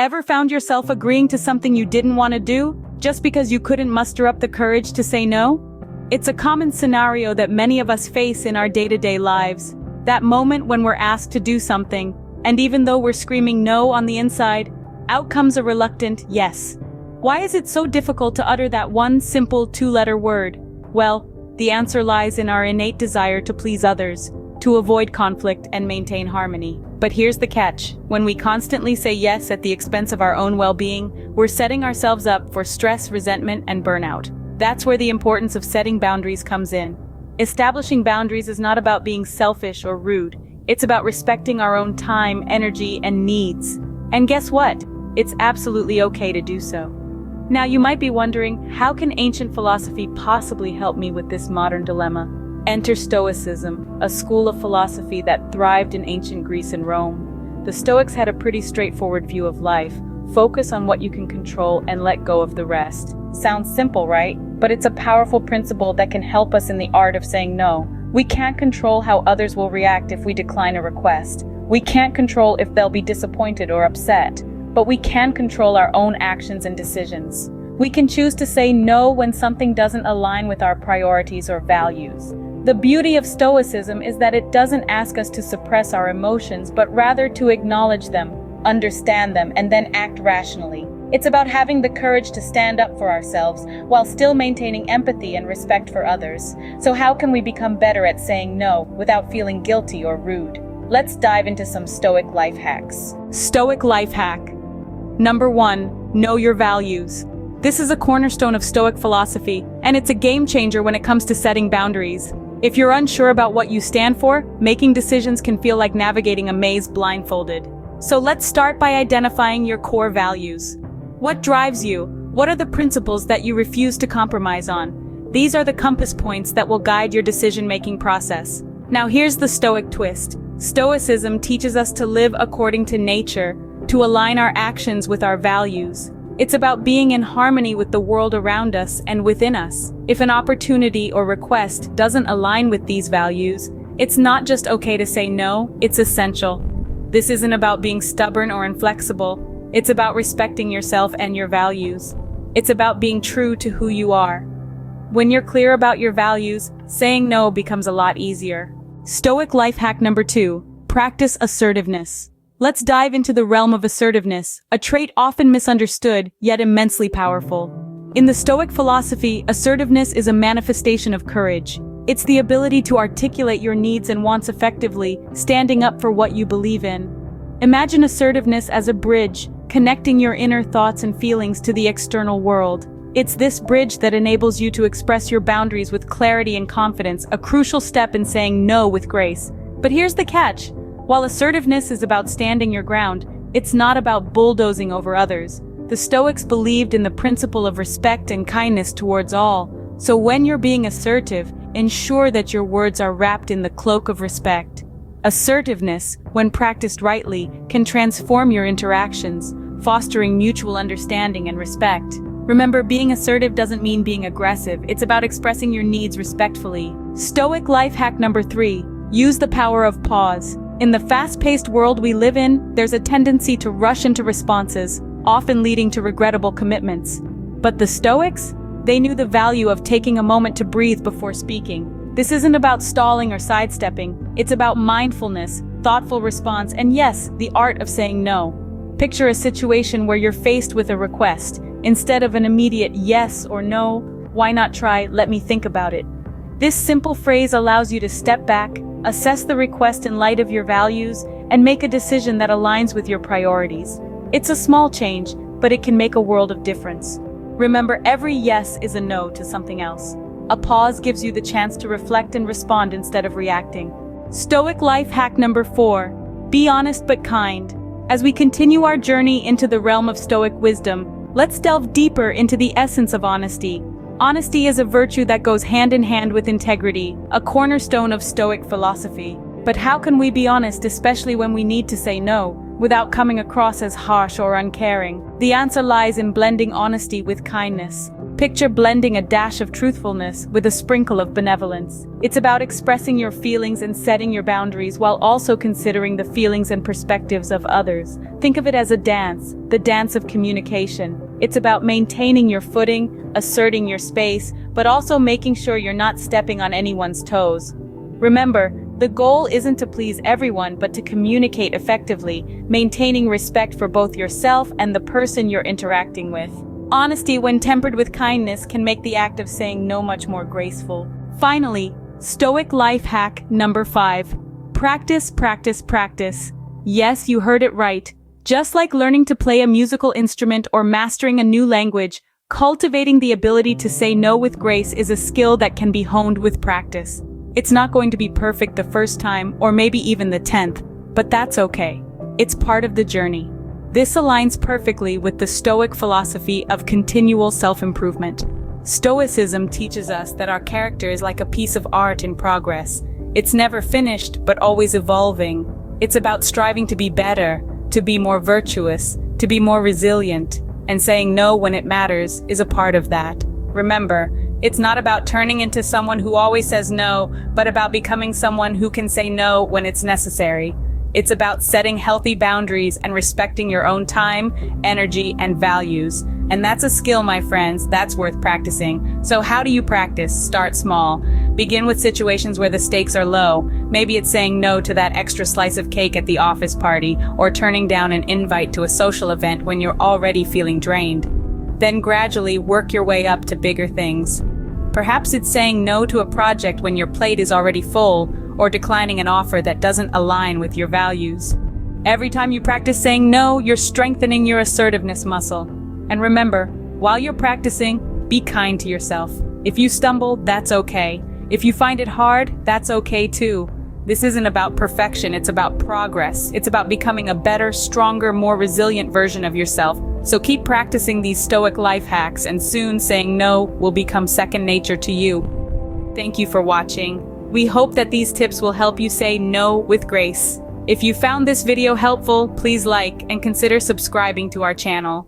Ever found yourself agreeing to something you didn't want to do, just because you couldn't muster up the courage to say no? It's a common scenario that many of us face in our day-to-day lives. That moment when we're asked to do something, and even though we're screaming no on the inside, out comes a reluctant yes. Why is it so difficult to utter that one simple two-letter word? Well, the answer lies in our innate desire to please others, to avoid conflict and maintain harmony. But here's the catch. When we constantly say yes at the expense of our own well-being, we're setting ourselves up for stress, resentment, and burnout. That's where the importance of setting boundaries comes in. Establishing boundaries is not about being selfish or rude. It's about respecting our own time, energy, and needs. And guess what? It's absolutely okay to do so. Now you might be wondering, how can ancient philosophy possibly help me with this modern dilemma? Enter Stoicism, a school of philosophy that thrived in ancient Greece and Rome. The Stoics had a pretty straightforward view of life. Focus on what you can control and let go of the rest. Sounds simple, right? But it's a powerful principle that can help us in the art of saying no. We can't control how others will react if we decline a request. We can't control if they'll be disappointed or upset. But we can control our own actions and decisions. We can choose to say no when something doesn't align with our priorities or values. The beauty of Stoicism is that it doesn't ask us to suppress our emotions, but rather to acknowledge them, understand them, and then act rationally. It's about having the courage to stand up for ourselves while still maintaining empathy and respect for others. So how can we become better at saying no without feeling guilty or rude? Let's dive into some Stoic life hacks. Stoic life hack. Number 1, know your values. This is a cornerstone of Stoic philosophy, and it's a game changer when it comes to setting boundaries. If you're unsure about what you stand for, making decisions can feel like navigating a maze blindfolded. So let's start by identifying your core values. What drives you? What are the principles that you refuse to compromise on? These are the compass points that will guide your decision-making process. Now here's the Stoic twist. Stoicism teaches us to live according to nature, to align our actions with our values. It's about being in harmony with the world around us and within us. If an opportunity or request doesn't align with these values, it's not just okay to say no, it's essential. This isn't about being stubborn or inflexible. It's about respecting yourself and your values. It's about being true to who you are. When you're clear about your values, saying no becomes a lot easier. Stoic life hack number 2, practice assertiveness. Let's dive into the realm of assertiveness, a trait often misunderstood, yet immensely powerful. In the Stoic philosophy, assertiveness is a manifestation of courage. It's the ability to articulate your needs and wants effectively, standing up for what you believe in. Imagine assertiveness as a bridge, connecting your inner thoughts and feelings to the external world. It's this bridge that enables you to express your boundaries with clarity and confidence, a crucial step in saying no with grace. But here's the catch. While assertiveness is about standing your ground, it's not about bulldozing over others. The Stoics believed in the principle of respect and kindness towards all. So when you're being assertive, ensure that your words are wrapped in the cloak of respect. Assertiveness, when practiced rightly, can transform your interactions, fostering mutual understanding and respect. Remember, being assertive doesn't mean being aggressive. It's about expressing your needs respectfully. Stoic life hack number 3, use the power of pause. In the fast-paced world we live in, there's a tendency to rush into responses, often leading to regrettable commitments. But the Stoics? They knew the value of taking a moment to breathe before speaking. This isn't about stalling or sidestepping. It's about mindfulness, thoughtful response, and yes, the art of saying no. Picture a situation where you're faced with a request. Instead of an immediate yes or no, why not try, let me think about it? This simple phrase allows you to step back, assess the request in light of your values, and make a decision that aligns with your priorities. It's a small change, but it can make a world of difference. Remember, every yes is a no to something else. A pause gives you the chance to reflect and respond instead of reacting. Stoic life hack number 4, be honest but kind. As we continue our journey into the realm of Stoic wisdom, let's delve deeper into the essence of honesty. Honesty is a virtue that goes hand in hand with integrity, a cornerstone of Stoic philosophy. But how can we be honest, especially when we need to say no, without coming across as harsh or uncaring? The answer lies in blending honesty with kindness. Picture blending a dash of truthfulness with a sprinkle of benevolence. It's about expressing your feelings and setting your boundaries while also considering the feelings and perspectives of others. Think of it as a dance, the dance of communication. It's about maintaining your footing, asserting your space, but also making sure you're not stepping on anyone's toes. Remember, the goal isn't to please everyone but to communicate effectively, maintaining respect for both yourself and the person you're interacting with. Honesty, when tempered with kindness, can make the act of saying no much more graceful. Finally, Stoic life hack number 5. Practice, practice, practice. Yes, you heard it right. Just like learning to play a musical instrument or mastering a new language, cultivating the ability to say no with grace is a skill that can be honed with practice. It's not going to be perfect the first time, or maybe even the 10th, but that's okay. It's part of the journey. This aligns perfectly with the Stoic philosophy of continual self-improvement. Stoicism teaches us that our character is like a piece of art in progress. It's never finished, but always evolving. It's about striving to be better, to be more virtuous, to be more resilient, and saying no when it matters is a part of that. Remember, it's not about turning into someone who always says no, but about becoming someone who can say no when it's necessary. It's about setting healthy boundaries and respecting your own time, energy, and values. And that's a skill, my friends, that's worth practicing. So how do you practice? Start small. Begin with situations where the stakes are low. Maybe it's saying no to that extra slice of cake at the office party, or turning down an invite to a social event when you're already feeling drained. Then gradually work your way up to bigger things. Perhaps it's saying no to a project when your plate is already full, or declining an offer that doesn't align with your values. Every time you practice saying no, you're strengthening your assertiveness muscle. And remember, while you're practicing, be kind to yourself. If you stumble, that's okay. If you find it hard, that's okay too. This isn't about perfection, it's about progress. It's about becoming a better, stronger, more resilient version of yourself. So keep practicing these Stoic life hacks, and soon saying no will become second nature to you. Thank you for watching. We hope that these tips will help you say no with grace. If you found this video helpful, please like and consider subscribing to our channel.